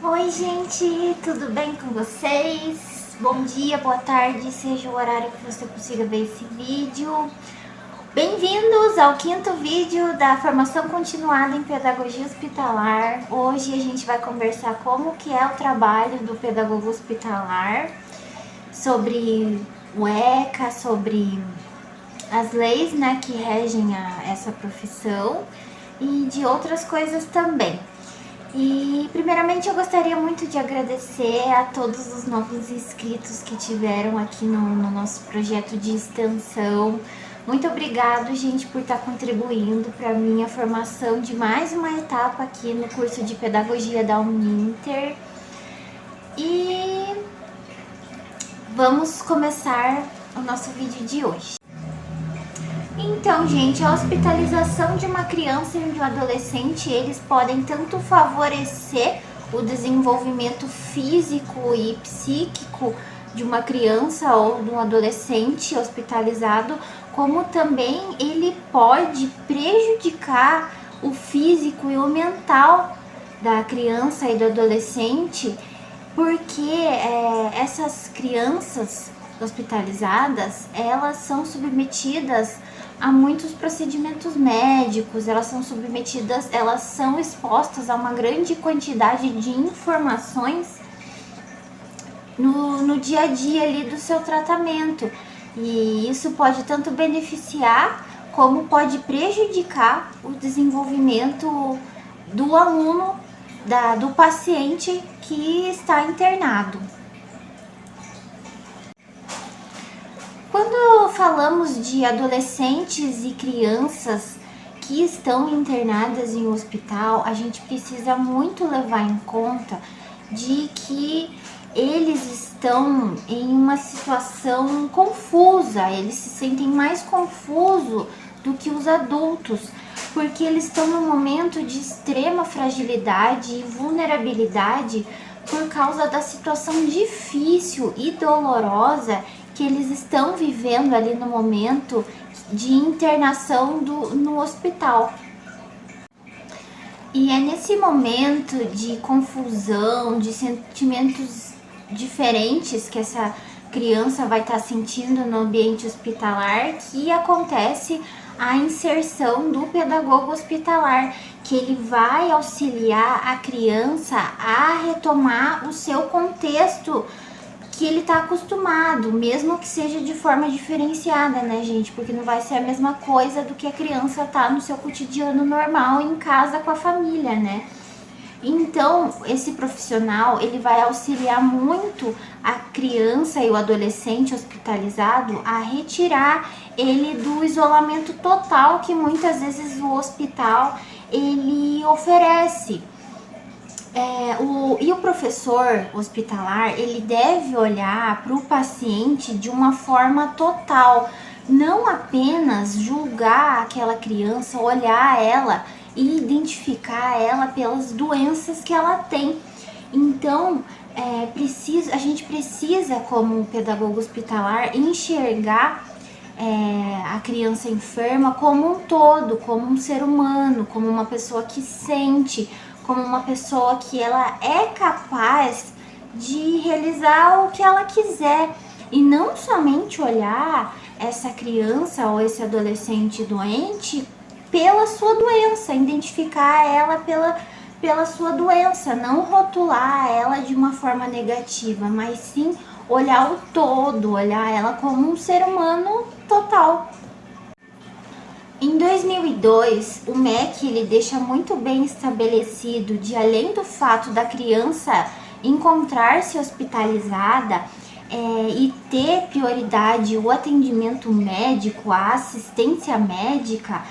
Oi, gente, tudo bem com vocês? Bom dia, boa tarde, seja o horário que você consiga ver esse vídeo. Bem-vindos ao quinto vídeo da formação continuada em pedagogia hospitalar. Hoje a gente vai conversar como que é o trabalho do pedagogo hospitalar, sobre o ECA, sobre as leis, né, que regem essa profissão e de outras coisas também. E primeiramente eu gostaria muito de agradecer a todos os novos inscritos que tiveram aqui no nosso projeto de extensão. Muito obrigado, gente, por estar contribuindo para a minha formação de mais uma etapa aqui no curso de Pedagogia da Uninter. E vamos começar o nosso vídeo de hoje. Então, gente, a hospitalização de uma criança e de um adolescente, eles podem tanto favorecer o desenvolvimento físico e psíquico de uma criança ou de um adolescente hospitalizado, como também ele pode prejudicar o físico e o mental da criança e do adolescente, porque essas crianças hospitalizadas, elas são submetidas a muitos procedimentos médicos, elas são expostas a uma grande quantidade de informações no dia a dia ali do seu tratamento. E isso pode tanto beneficiar como pode prejudicar o desenvolvimento do aluno, do paciente que está internado. Quando falamos de adolescentes e crianças que estão internadas em um hospital, a gente precisa muito levar em conta de que eles estão em uma situação confusa, eles se sentem mais confusos do que os adultos, porque eles estão num momento de extrema fragilidade e vulnerabilidade por causa da situação difícil e dolorosa que eles estão vivendo ali no momento de internação no hospital. E é nesse momento de confusão, de sentimentos diferentes que essa criança vai estar sentindo no ambiente hospitalar que acontece a inserção do pedagogo hospitalar, que ele vai auxiliar a criança a retomar o seu contexto que ele tá acostumado, mesmo que seja de forma diferenciada, né, gente? Porque não vai ser a mesma coisa do que a criança tá no seu cotidiano normal em casa com a família, né? Então, esse profissional, ele vai auxiliar muito a criança e o adolescente hospitalizado a retirar ele do isolamento total que muitas vezes o hospital ele oferece. E o professor hospitalar, ele deve olhar para o paciente de uma forma total, não apenas julgar aquela criança, olhar ela e identificar ela pelas doenças que ela tem. Então, a gente precisa, como pedagogo hospitalar, enxergar a criança enferma como um todo, como um ser humano, como uma pessoa que sente, como uma pessoa que ela é capaz de realizar o que ela quiser e não somente olhar essa criança ou esse adolescente doente pela sua doença, identificar ela pela sua doença, não rotular ela de uma forma negativa, mas sim olhar o todo, olhar ela como um ser humano total. Em 2002, o MEC ele deixa muito bem estabelecido de, além do fato da criança encontrar-se hospitalizada e ter prioridade o atendimento médico, a assistência médica,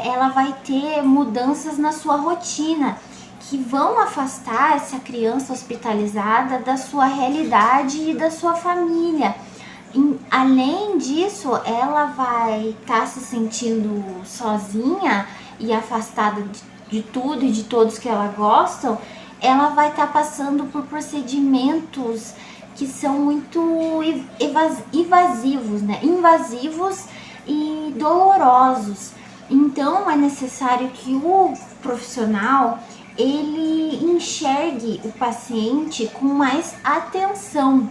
ela vai ter mudanças na sua rotina que vão afastar essa criança hospitalizada da sua realidade e da sua família. Além disso, ela vai estar se sentindo sozinha e afastada de tudo e de todos que ela gosta. Ela vai estar passando por procedimentos que são muito invasivos, né? Invasivos e dolorosos. Então, é necessário que o profissional ele enxergue o paciente com mais atenção.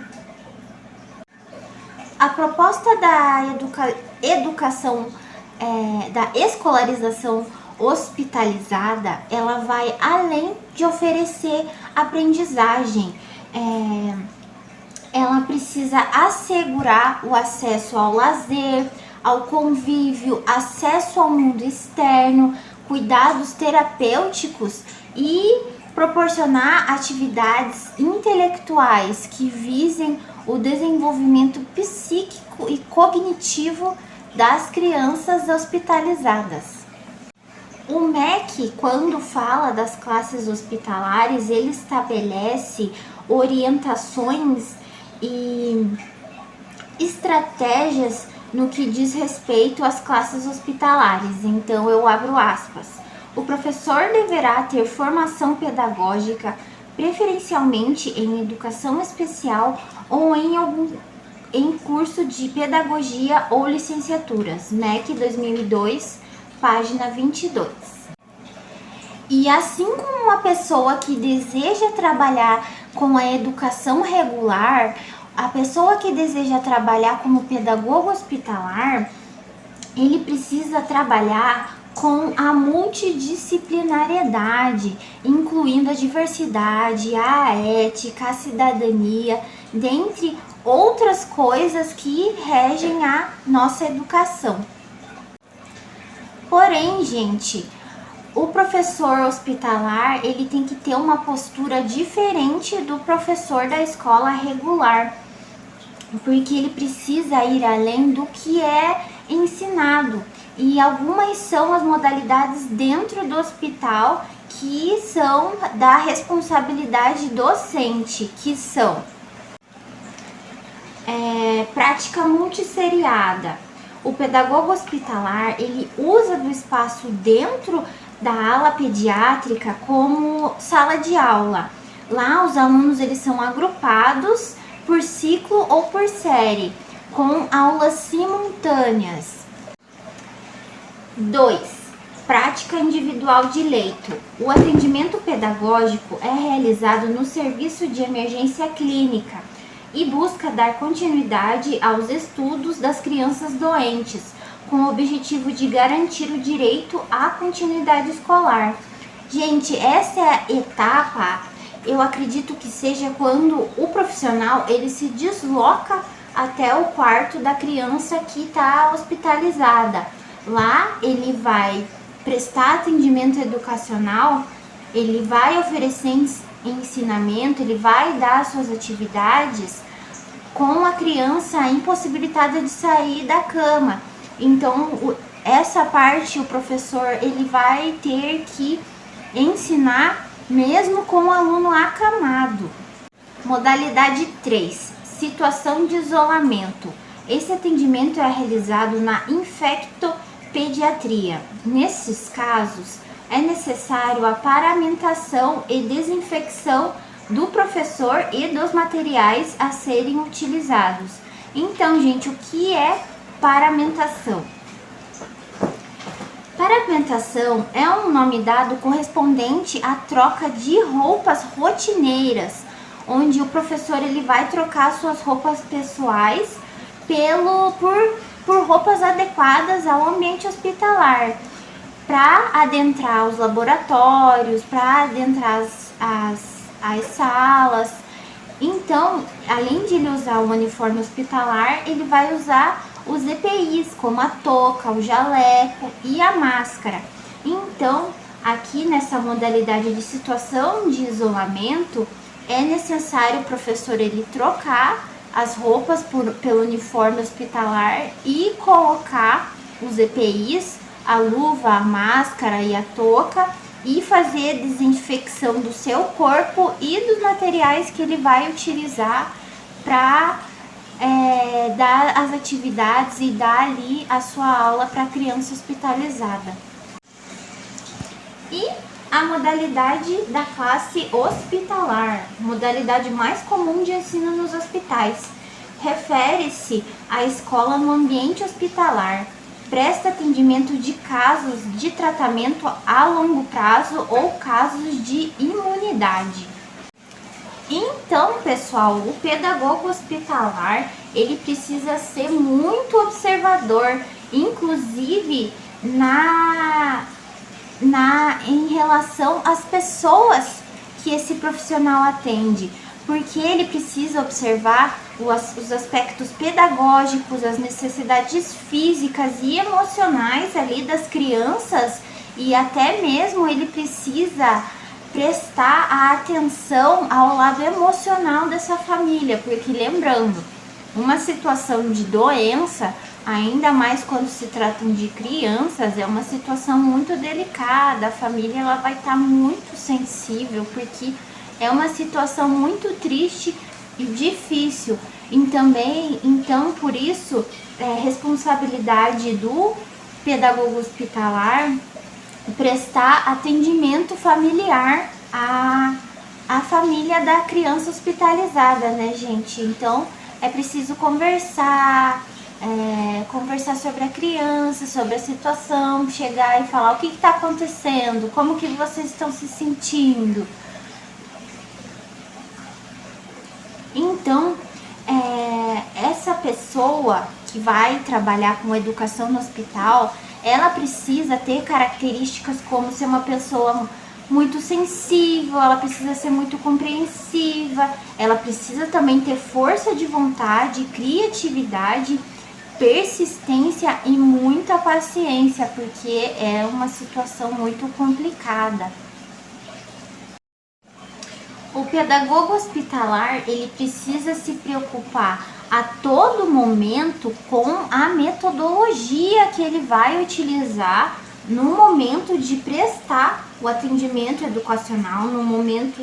A proposta da educação, da escolarização hospitalizada, ela vai além de oferecer aprendizagem. Ela precisa assegurar o acesso ao lazer, ao convívio, acesso ao mundo externo, cuidados terapêuticos e proporcionar atividades intelectuais que visem o desenvolvimento psíquico e cognitivo das crianças hospitalizadas. O MEC, quando fala das classes hospitalares, ele estabelece orientações e estratégias no que diz respeito às classes hospitalares. Então, eu abro aspas. O professor deverá ter formação pedagógica, preferencialmente em educação especial ou em curso de pedagogia ou licenciaturas. MEC 2002, página 22. E assim como uma pessoa que deseja trabalhar com a educação regular, a pessoa que deseja trabalhar como pedagogo hospitalar, ele precisa trabalhar com a multidisciplinariedade, incluindo a diversidade, a ética, a cidadania, dentre outras coisas que regem a nossa educação. Porém, gente, o professor hospitalar, ele tem que ter uma postura diferente do professor da escola regular, porque ele precisa ir além do que é ensinado. E algumas são as modalidades dentro do hospital que são da responsabilidade docente, que são prática multisseriada. O pedagogo hospitalar, ele usa do espaço dentro da ala pediátrica como sala de aula. Lá os alunos eles são agrupados por ciclo ou por série, com aulas simultâneas. 2. Prática individual de leito. O atendimento pedagógico é realizado no serviço de emergência clínica e busca dar continuidade aos estudos das crianças doentes, com o objetivo de garantir o direito à continuidade escolar. Gente, essa etapa eu acredito que seja quando o profissional ele se desloca até o quarto da criança que está hospitalizada. Lá ele vai prestar atendimento educacional, ele vai oferecer ensinamento, ele vai dar suas atividades com a criança impossibilitada de sair da cama. Então, essa parte o professor ele vai ter que ensinar mesmo com o aluno acamado. Modalidade 3, situação de isolamento. Esse atendimento é realizado na infectopediatria. Nesses casos, é necessário a paramentação e desinfecção do professor e dos materiais a serem utilizados. Então, gente, o que é paramentação? Paramentação é um nome dado correspondente à troca de roupas rotineiras, onde o professor ele vai trocar suas roupas pessoais por roupas adequadas ao ambiente hospitalar, para adentrar os laboratórios, para adentrar as salas. Então, além de ele usar o uniforme hospitalar, ele vai usar os EPIs, como a touca, o jaleco e a máscara. Então, aqui nessa modalidade de situação de isolamento, é necessário o professor ele trocar as roupas pelo uniforme hospitalar e colocar os EPIs, a luva, a máscara e a touca, e fazer a desinfecção do seu corpo e dos materiais que ele vai utilizar para dar as atividades e dar ali a sua aula para a criança hospitalizada. E a modalidade da classe hospitalar, modalidade mais comum de ensino nos hospitais, refere-se à escola no ambiente hospitalar. presta atendimento de casos de tratamento a longo prazo ou casos de imunidade. Então, pessoal, o pedagogo hospitalar, ele precisa ser muito observador, inclusive em relação às pessoas que esse profissional atende, porque ele precisa observar os aspectos pedagógicos, as necessidades físicas e emocionais ali das crianças, e até mesmo ele precisa prestar a atenção ao lado emocional dessa família, porque lembrando, uma situação de doença, ainda mais quando se tratam de crianças, é uma situação muito delicada. A família ela vai estar muito sensível, porque é uma situação muito triste e difícil. Então por isso, é responsabilidade do pedagogo hospitalar prestar atendimento familiar à família da criança hospitalizada, né, gente? Então, é preciso conversar sobre a criança, sobre a situação, chegar e falar o que está acontecendo, como que vocês estão se sentindo. Então, essa pessoa que vai trabalhar com educação no hospital, ela precisa ter características como ser uma pessoa muito sensível, ela precisa ser muito compreensiva, ela precisa também ter força de vontade, criatividade, persistência e muita paciência, porque é uma situação muito complicada. O pedagogo hospitalar, ele precisa se preocupar a todo momento com a metodologia que ele vai utilizar no momento de prestar o atendimento educacional, no momento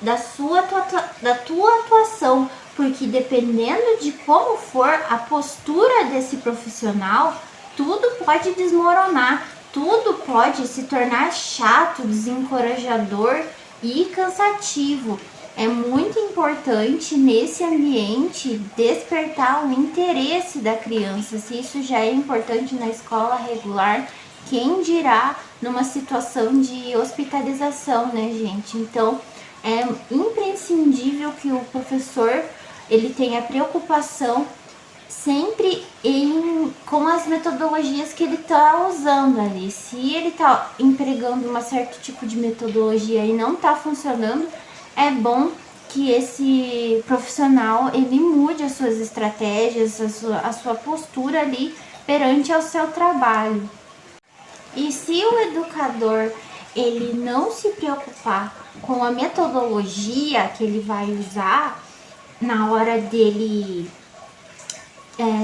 da tua atuação, porque dependendo de como for a postura desse profissional, tudo pode desmoronar, tudo pode se tornar chato, desencorajador e cansativo. É muito importante nesse ambiente despertar o interesse da criança. Se isso já é importante na escola regular, quem dirá numa situação de hospitalização, né, gente? Então, é imprescindível que o professor ele tenha preocupação sempre com as metodologias que ele está usando ali. Se ele está empregando um certo tipo de metodologia e não está funcionando, é bom que esse profissional ele mude as suas estratégias, a sua postura ali perante ao seu trabalho. E se o educador ele não se preocupar com a metodologia que ele vai usar na hora dele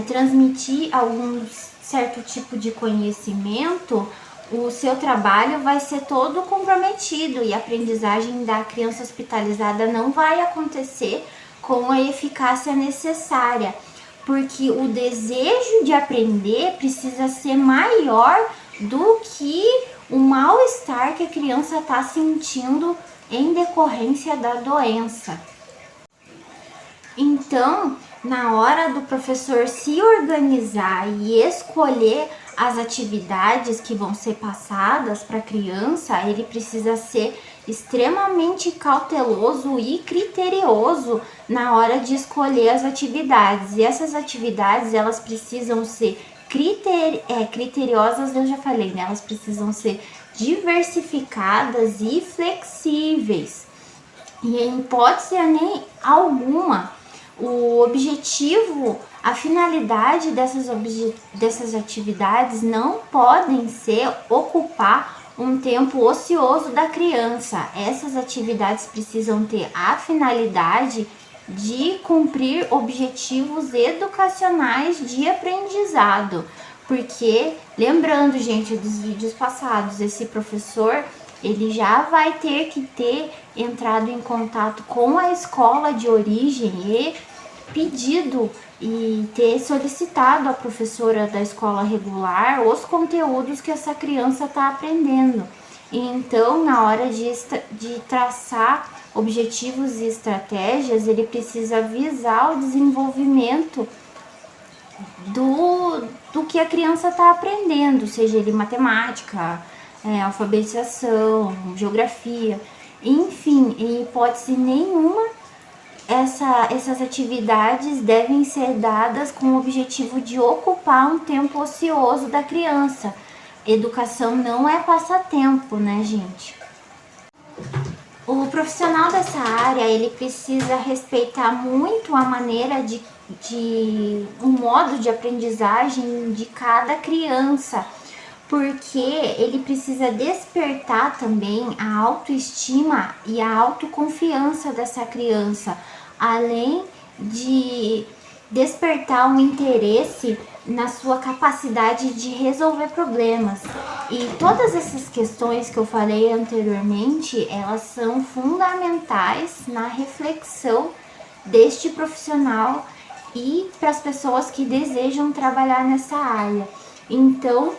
transmitir algum certo tipo de conhecimento, o seu trabalho vai ser todo comprometido e a aprendizagem da criança hospitalizada não vai acontecer com a eficácia necessária, porque o desejo de aprender precisa ser maior do que o mal-estar que a criança está sentindo em decorrência da doença. Então, na hora do professor se organizar e escolher as atividades que vão ser passadas para a criança, ele precisa ser extremamente cauteloso e criterioso na hora de escolher as atividades. E essas atividades, elas precisam ser criteriosas, eu já falei, né? Elas precisam ser diversificadas e flexíveis. E em hipótese nem alguma, o objetivo, a finalidade dessas atividades não podem ser ocupar um tempo ocioso da criança. Essas atividades precisam ter a finalidade de cumprir objetivos educacionais de aprendizado. Porque, lembrando, gente, dos vídeos passados, esse professor ele já vai ter que ter entrado em contato com a escola de origem e pedido e ter solicitado à professora da escola regular os conteúdos que essa criança está aprendendo. E então, na hora de traçar objetivos e estratégias, ele precisa visar o desenvolvimento do que a criança está aprendendo, seja ele matemática, alfabetização, geografia, enfim, em hipótese nenhuma, essas atividades devem ser dadas com o objetivo de ocupar um tempo ocioso da criança. Educação não é passatempo, né, gente? O profissional dessa área, ele precisa respeitar muito a maneira de um modo de aprendizagem de cada criança, porque ele precisa despertar também a autoestima e a autoconfiança dessa criança, além de despertar um interesse na sua capacidade de resolver problemas. E todas essas questões que eu falei anteriormente, elas são fundamentais na reflexão deste profissional e para as pessoas que desejam trabalhar nessa área. Então,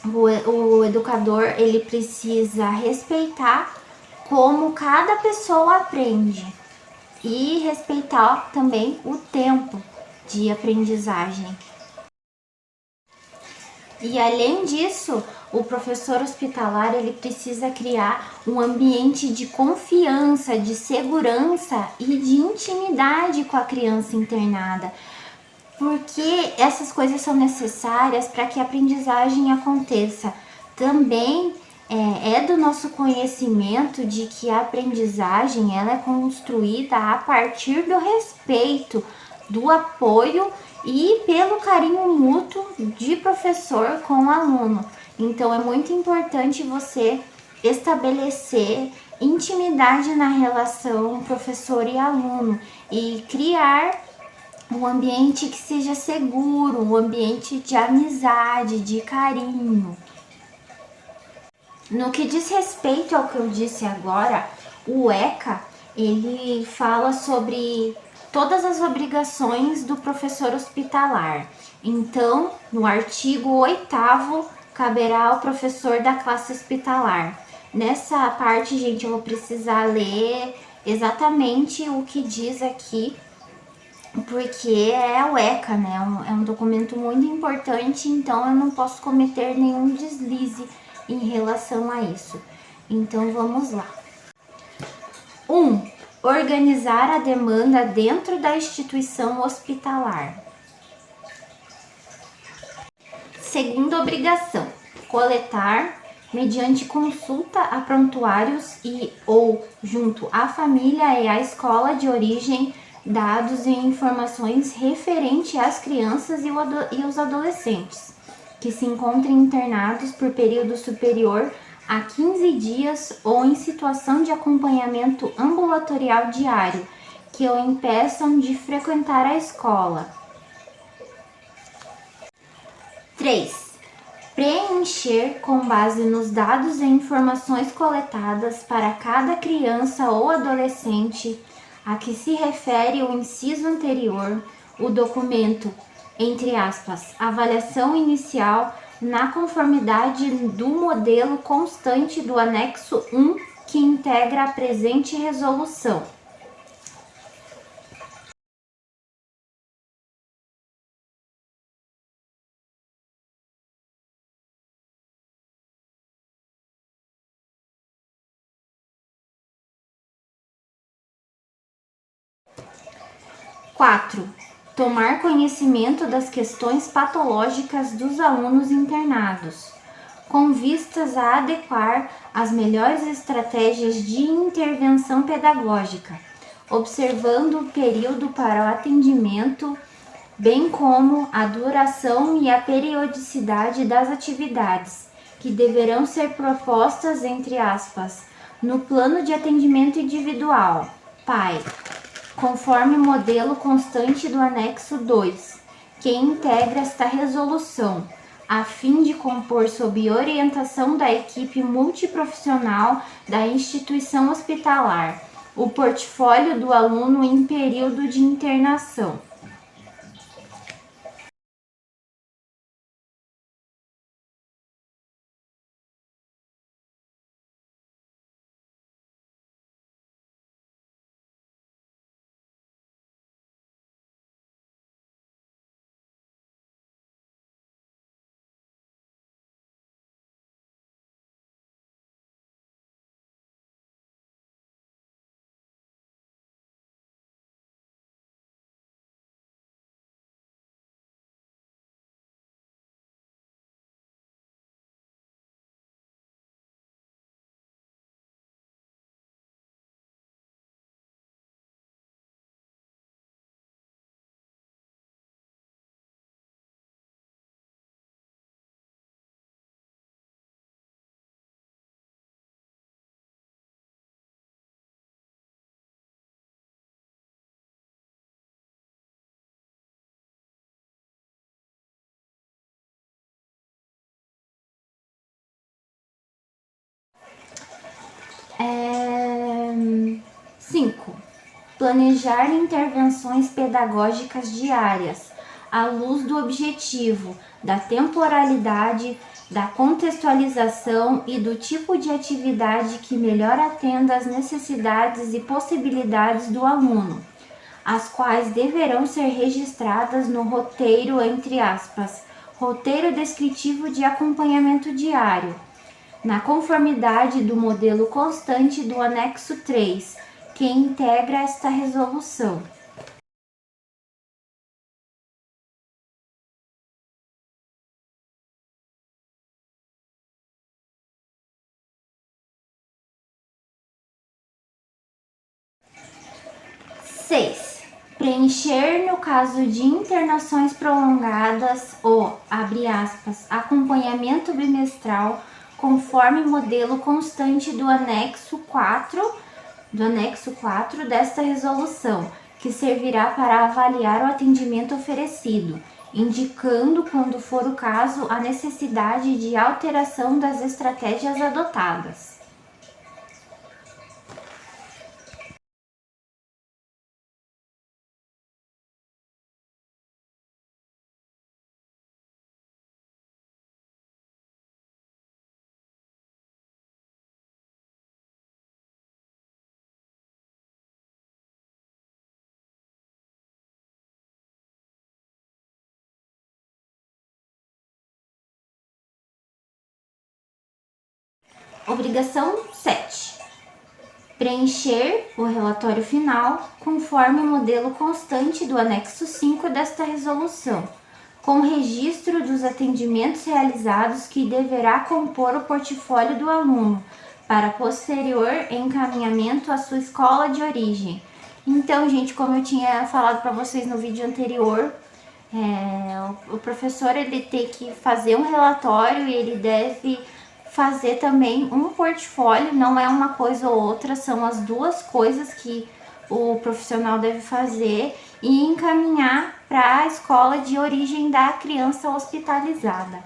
o educador, ele precisa respeitar como cada pessoa aprende e respeitar também o tempo de aprendizagem. E além disso, o professor hospitalar, ele precisa criar um ambiente de confiança, de segurança e de intimidade com a criança internada, porque essas coisas são necessárias para que a aprendizagem aconteça. Também é do nosso conhecimento de que a aprendizagem, ela é construída a partir do respeito, do apoio e pelo carinho mútuo de professor com aluno. Então é muito importante você estabelecer intimidade na relação professor e aluno e criar um ambiente que seja seguro, um ambiente de amizade, de carinho. No que diz respeito ao que eu disse agora, o ECA, ele fala sobre todas as obrigações do professor hospitalar. Então, no artigo 8º, caberá ao professor da classe hospitalar. Nessa parte, gente, eu vou precisar ler exatamente o que diz aqui, porque é o ECA, né? É um documento muito importante, então eu não posso cometer nenhum deslize em relação a isso. Então vamos lá. 1. Organizar a demanda dentro da instituição hospitalar. Segunda obrigação: coletar, mediante consulta a prontuários e ou junto à família e à escola de origem, dados e informações referente às crianças e os adolescentes que se encontrem internados por período superior a 15 dias ou em situação de acompanhamento ambulatorial diário, que o impeçam de frequentar a escola. 3. Preencher com base nos dados e informações coletadas para cada criança ou adolescente a que se refere o inciso anterior, o documento, entre aspas, avaliação inicial na conformidade do modelo constante do anexo 1 que integra a presente resolução. Quatro, tomar conhecimento das questões patológicas dos alunos internados, com vistas a adequar as melhores estratégias de intervenção pedagógica, observando o período para o atendimento, bem como a duração e a periodicidade das atividades, que deverão ser propostas, entre aspas, no plano de atendimento individual, PAI, conforme o modelo constante do anexo 2, que integra esta resolução, a fim de compor sob orientação da equipe multiprofissional da instituição hospitalar o portfólio do aluno em período de internação. 5. Planejar intervenções pedagógicas diárias, à luz do objetivo, da temporalidade, da contextualização e do tipo de atividade que melhor atenda às necessidades e possibilidades do aluno, as quais deverão ser registradas no roteiro, entre aspas, roteiro descritivo de acompanhamento diário, na conformidade do modelo constante do anexo 3, que integra esta resolução. Seis. Preencher, no caso de internações prolongadas, o, abre aspas, acompanhamento bimestral conforme modelo constante do anexo 4 desta resolução, que servirá para avaliar o atendimento oferecido, indicando, quando for o caso, a necessidade de alteração das estratégias adotadas. Obrigação 7. Preencher o relatório final conforme o modelo constante do anexo 5 desta resolução, com registro dos atendimentos realizados que deverá compor o portfólio do aluno, para posterior encaminhamento à sua escola de origem. Então, gente, como eu tinha falado para vocês no vídeo anterior, o professor ele tem que fazer um relatório e ele deve fazer também um portfólio, não é uma coisa ou outra, são as duas coisas que o profissional deve fazer e encaminhar para a escola de origem da criança hospitalizada.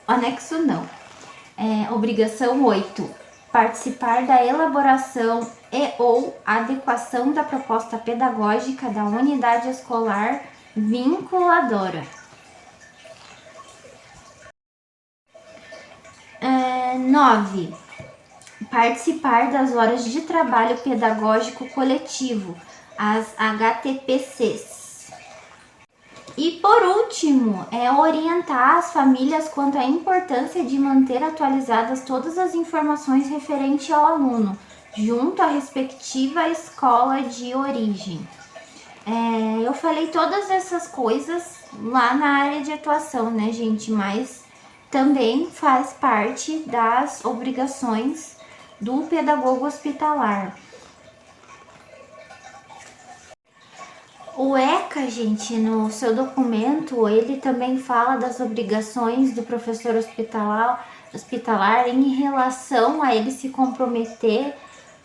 Anexo não. Obrigação 8. Participar da elaboração e ou adequação da proposta pedagógica da unidade escolar vinculadora. 9. Participar das horas de trabalho pedagógico coletivo, as HTPCs. E por último, orientar as famílias quanto à importância de manter atualizadas todas as informações referentes ao aluno, junto à respectiva escola de origem. Eu falei todas essas coisas lá na área de atuação, né, gente? Mas também faz parte das obrigações do pedagogo hospitalar. O ECA, gente, no seu documento, ele também fala das obrigações do professor hospitalar em relação a ele se comprometer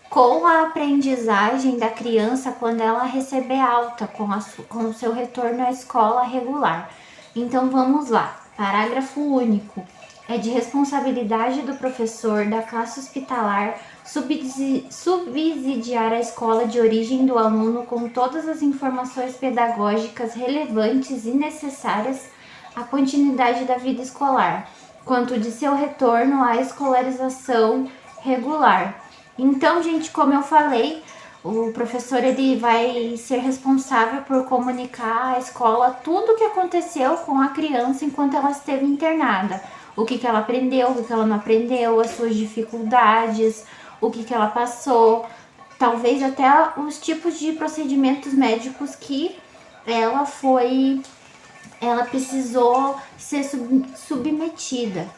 com a aprendizagem da criança quando ela receber alta, com o seu retorno à escola regular. Então vamos lá, parágrafo único. É de responsabilidade do professor da classe hospitalar subsidiar a escola de origem do aluno com todas as informações pedagógicas relevantes e necessárias à continuidade da vida escolar, quanto de seu retorno à escolarização regular. Então, gente, como eu falei, o professor ele vai ser responsável por comunicar à escola tudo o que aconteceu com a criança enquanto ela esteve internada. O que ela aprendeu, o que ela não aprendeu, as suas dificuldades, o que ela passou, talvez até os tipos de procedimentos médicos que ela precisou ser submetida.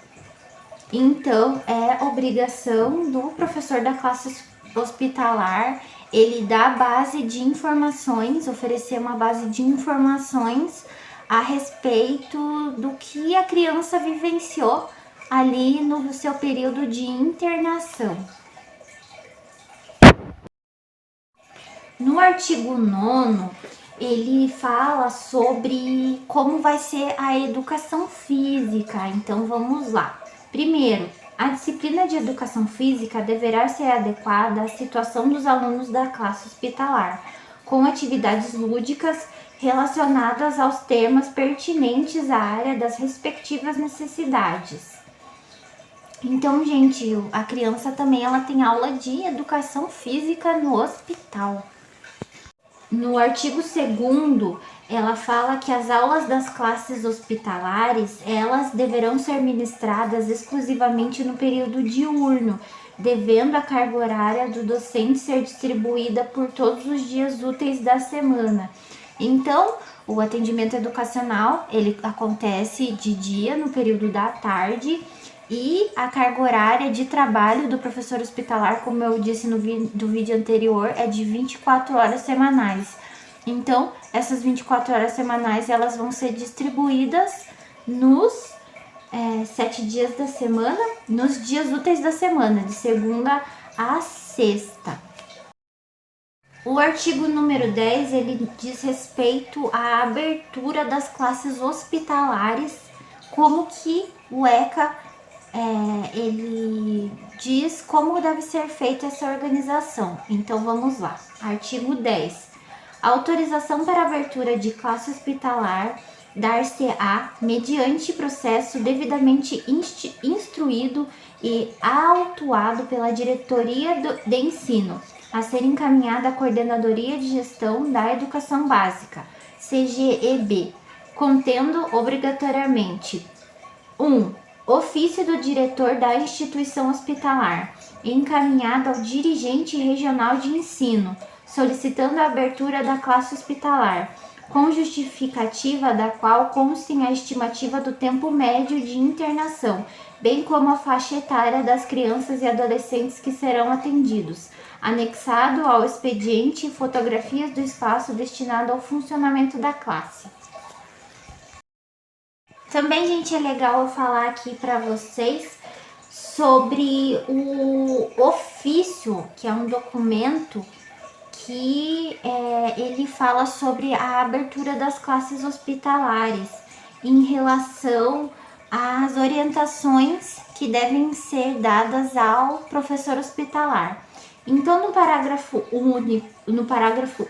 Então, é obrigação do professor da classe hospitalar ele dá base de informações, oferecer uma base de informações a respeito do que a criança vivenciou ali no seu período de internação. No artigo 9º, ele fala sobre como vai ser a educação física. Então vamos lá. Primeiro, a disciplina de educação física deverá ser adequada à situação dos alunos da classe hospitalar, com atividades lúdicas relacionadas aos temas pertinentes à área das respectivas necessidades. Então, gente, a criança também ela tem aula de educação física no hospital. No artigo 2º, ela fala que as aulas das classes hospitalares, elas deverão ser ministradas exclusivamente no período diurno, devendo a carga horária do docente ser distribuída por todos os dias úteis da semana. Então, o atendimento educacional, ele acontece de dia, no período da tarde, e a carga horária de trabalho do professor hospitalar, como eu disse no vídeo anterior, é de 24 horas semanais. Então, essas 24 horas semanais, elas vão ser distribuídas nos 7 dias da semana, nos dias úteis da semana, de segunda a sexta. O artigo número 10, ele diz respeito à abertura das classes hospitalares, como que o ECA ele diz como deve ser feita essa organização. Então vamos lá. Artigo 10. A autorização para abertura de classe hospitalar dar-se-á mediante processo devidamente instruído e autuado pela diretoria de ensino, a ser encaminhada à Coordenadoria de Gestão da Educação Básica, CGEB, contendo obrigatoriamente 1. Ofício do diretor da instituição hospitalar, encaminhado ao dirigente regional de ensino, solicitando a abertura da classe hospitalar, com justificativa da qual constem a estimativa do tempo médio de internação, bem como a faixa etária das crianças e adolescentes que serão atendidos, anexado ao expediente fotografias do espaço destinado ao funcionamento da classe. Também, gente, é legal eu falar aqui para vocês sobre o ofício, que é um documento que ele fala sobre a abertura das classes hospitalares em relação às orientações que devem ser dadas ao professor hospitalar. Então, no parágrafo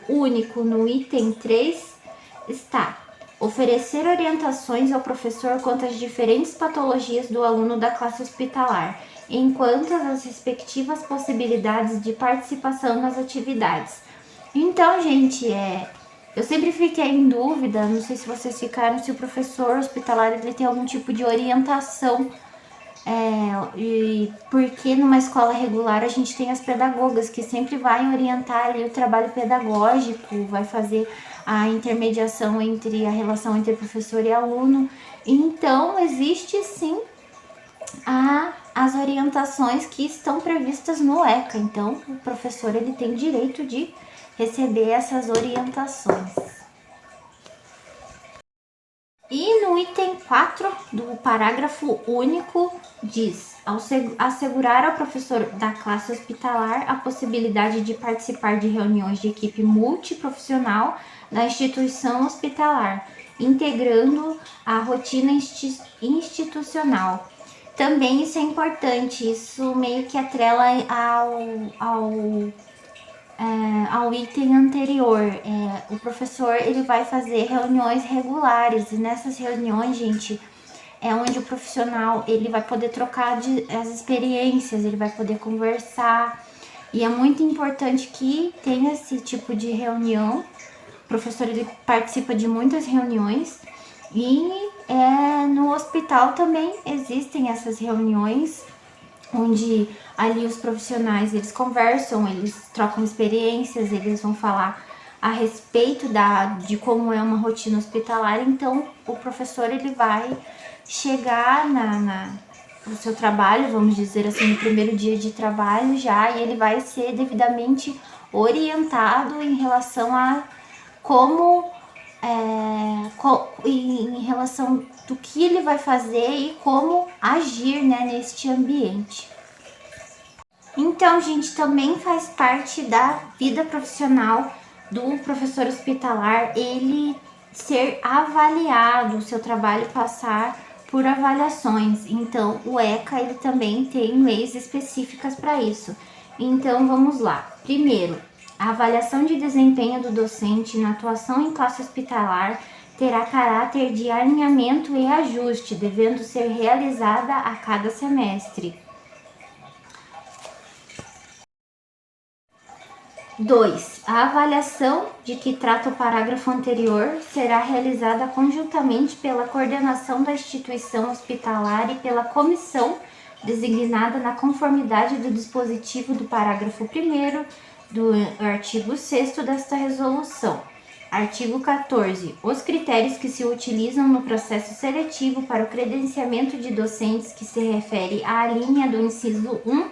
único, no item 3, está: oferecer orientações ao professor quanto às diferentes patologias do aluno da classe hospitalar, enquanto as respectivas possibilidades de participação nas atividades. Então, gente, eu sempre fiquei em dúvida, não sei se vocês ficaram, se o professor hospitalar ele tem algum tipo de orientação, e porque numa escola regular a gente tem as pedagogas que sempre vai orientar ali o trabalho pedagógico, vai fazer a intermediação entre a relação entre professor e aluno. Então, existe sim as orientações que estão previstas no ECA. Então, o professor ele tem direito de receber essas orientações. E no item 4 do parágrafo único diz: assegurar ao professor da classe hospitalar a possibilidade de participar de reuniões de equipe multiprofissional da instituição hospitalar, integrando a rotina institucional. Também isso é importante, isso meio que atrela ao item anterior. O professor ele vai fazer reuniões regulares, e nessas reuniões, gente, é onde o profissional ele vai poder trocar as experiências, ele vai poder conversar, e é muito importante que tenha esse tipo de reunião. O professor ele participa de muitas reuniões, e no hospital também existem essas reuniões onde ali os profissionais eles conversam, eles trocam experiências, eles vão falar a respeito de como é uma rotina hospitalar. Então o professor ele vai chegar no seu trabalho, vamos dizer assim, no primeiro dia de trabalho já, e ele vai ser devidamente orientado em relação a como, em relação do que ele vai fazer e como agir, né, neste ambiente. Então, gente, também faz parte da vida profissional do professor hospitalar ele ser avaliado, o seu trabalho passar por avaliações. Então, o ECA ele também tem leis específicas para isso. Então, vamos lá. Primeiro, a avaliação de desempenho do docente na atuação em classe hospitalar terá caráter de alinhamento e ajuste, devendo ser realizada a cada semestre. 2. A avaliação de que trata o parágrafo anterior será realizada conjuntamente pela coordenação da instituição hospitalar e pela comissão designada na conformidade do dispositivo do parágrafo 1º do artigo 6º desta resolução. Artigo 14. Os critérios que se utilizam no processo seletivo para o credenciamento de docentes que se refere à linha do inciso 1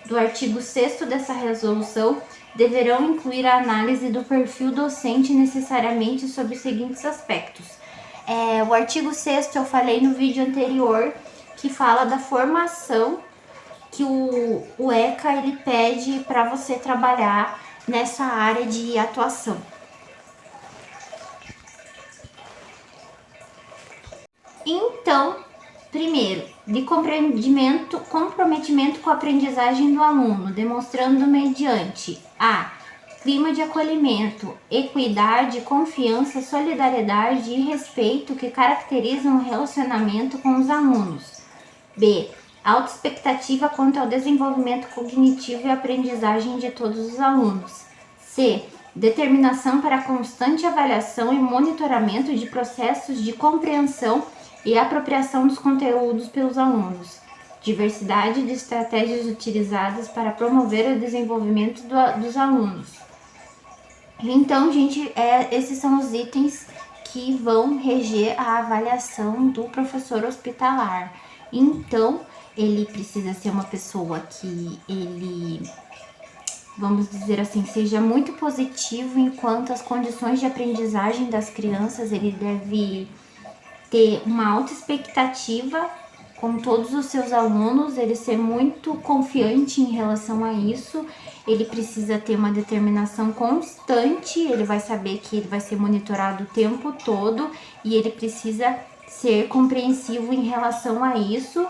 do artigo 6º dessa resolução deverão incluir a análise do perfil docente necessariamente sobre os seguintes aspectos. O artigo 6º eu falei no vídeo anterior, que fala da formação que o ECA ele pede para você trabalhar nessa área de atuação. Então, primeiro, de comprometimento com a aprendizagem do aluno, demonstrando mediante a clima de acolhimento, equidade, confiança, solidariedade e respeito que caracterizam o relacionamento com os alunos. B. Autoexpectativa quanto ao desenvolvimento cognitivo e aprendizagem de todos os alunos. C. Determinação para constante avaliação e monitoramento de processos de compreensão e apropriação dos conteúdos pelos alunos. Diversidade de estratégias utilizadas para promover o desenvolvimento dos alunos. Então, gente, esses são os itens que vão reger a avaliação do professor hospitalar. Então, ele precisa ser uma pessoa que ele, vamos dizer assim, seja muito positivo enquanto as condições de aprendizagem das crianças, ele deve ter uma alta expectativa com todos os seus alunos, ele ser muito confiante em relação a isso, ele precisa ter uma determinação constante, ele vai saber que ele vai ser monitorado o tempo todo e ele precisa ser compreensivo em relação a isso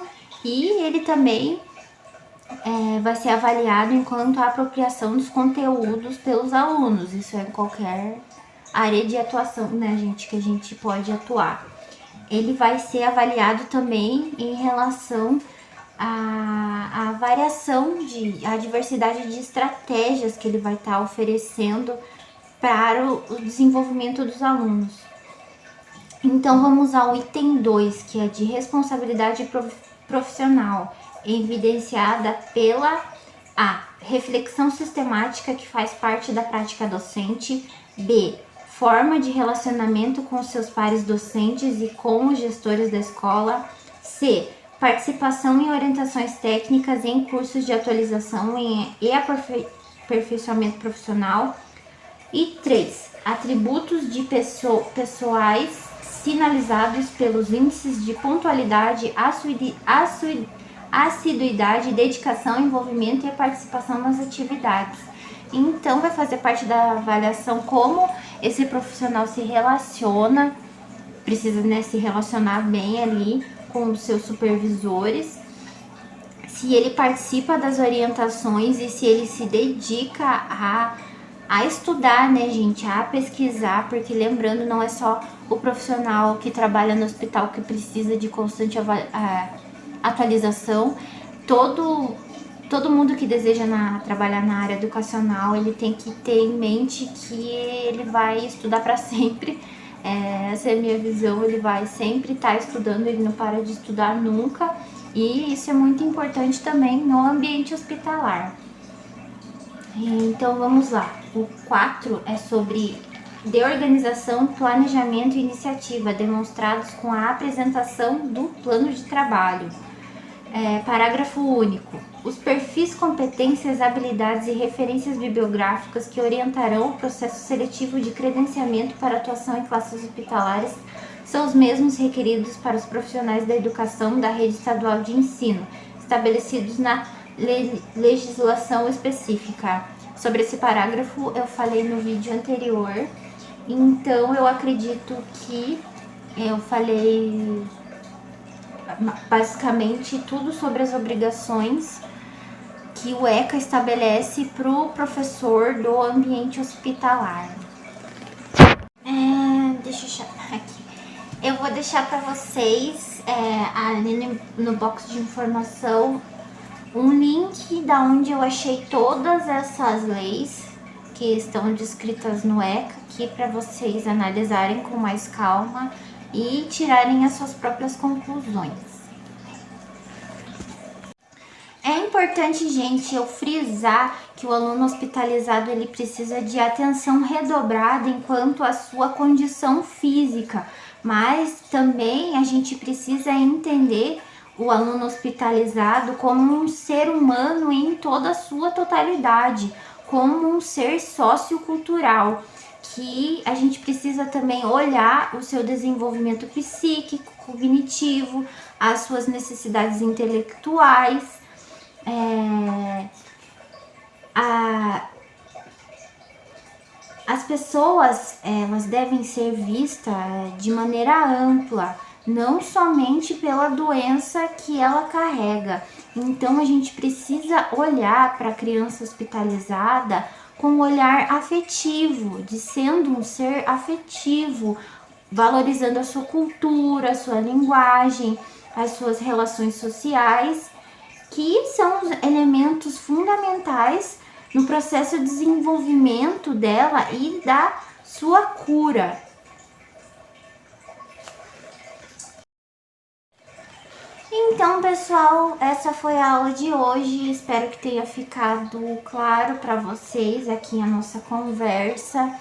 e ele também vai ser avaliado enquanto a apropriação dos conteúdos pelos alunos, isso é em qualquer área de atuação, né, gente, que a gente pode atuar. Ele vai ser avaliado também em relação à variação, à diversidade de estratégias que ele vai estar oferecendo para o desenvolvimento dos alunos. Então, vamos ao item 2, que é de responsabilidade profissional, evidenciada pela A. Reflexão sistemática que faz parte da prática docente. B. Forma de relacionamento com seus pares docentes e com os gestores da escola. C. Participação em orientações técnicas em cursos de atualização e aperfeiçoamento profissional. E 3. Atributos de pessoais sinalizados pelos índices de pontualidade, assiduidade, dedicação, envolvimento e participação nas atividades. Então, vai fazer parte da avaliação como esse profissional se relaciona, precisa, né, se relacionar bem ali com os seus supervisores, se ele participa das orientações e se ele se dedica a estudar, né, gente, a pesquisar, porque lembrando, não é só o profissional que trabalha no hospital que precisa de constante atualização, todo mundo que deseja trabalhar na área educacional, ele tem que ter em mente que ele vai estudar para sempre. Essa é a minha visão, ele vai sempre estar estudando, ele não para de estudar nunca. E isso é muito importante também no ambiente hospitalar. Então vamos lá. O 4 é sobre de organização, planejamento e iniciativa, demonstrados com a apresentação do plano de trabalho. Parágrafo único. Os perfis, competências, habilidades e referências bibliográficas que orientarão o processo seletivo de credenciamento para atuação em classes hospitalares são os mesmos requeridos para os profissionais da educação da rede estadual de ensino, estabelecidos na legislação específica. Sobre esse parágrafo eu falei no vídeo anterior, então eu acredito que eu falei basicamente tudo sobre as obrigações que o ECA estabelece para o professor do ambiente hospitalar. Deixa eu chamar aqui. Eu vou deixar para vocês ali no box de informação um link da onde eu achei todas essas leis que estão descritas no ECA aqui para vocês analisarem com mais calma e tirarem as suas próprias conclusões. É importante, gente, eu frisar que o aluno hospitalizado ele precisa de atenção redobrada enquanto à sua condição física, mas também a gente precisa entender o aluno hospitalizado como um ser humano em toda a sua totalidade, como um ser sociocultural, que a gente precisa também olhar o seu desenvolvimento psíquico, cognitivo, as suas necessidades intelectuais, as pessoas elas devem ser vistas de maneira ampla, não somente pela doença que ela carrega. Então a gente precisa olhar para a criança hospitalizada com um olhar afetivo, de sendo um ser afetivo, valorizando a sua cultura, a sua linguagem, as suas relações sociais, que são os elementos fundamentais no processo de desenvolvimento dela e da sua cura. Então, pessoal, essa foi a aula de hoje. Espero que tenha ficado claro para vocês aqui a nossa conversa.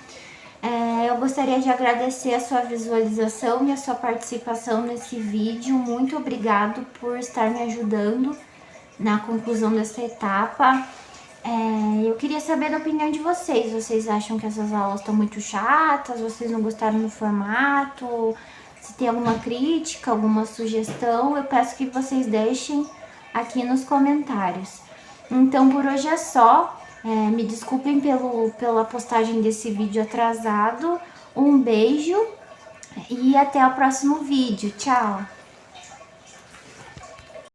Eu gostaria de agradecer a sua visualização e a sua participação nesse vídeo. Muito obrigado por estar me ajudando na conclusão dessa etapa. Eu queria saber da opinião de vocês. Vocês acham que essas aulas estão muito chatas? Vocês não gostaram do formato? Se tem alguma crítica, alguma sugestão, eu peço que vocês deixem aqui nos comentários. Então, por hoje é só. Me desculpem pela postagem desse vídeo atrasado. Um beijo e até o próximo vídeo. Tchau!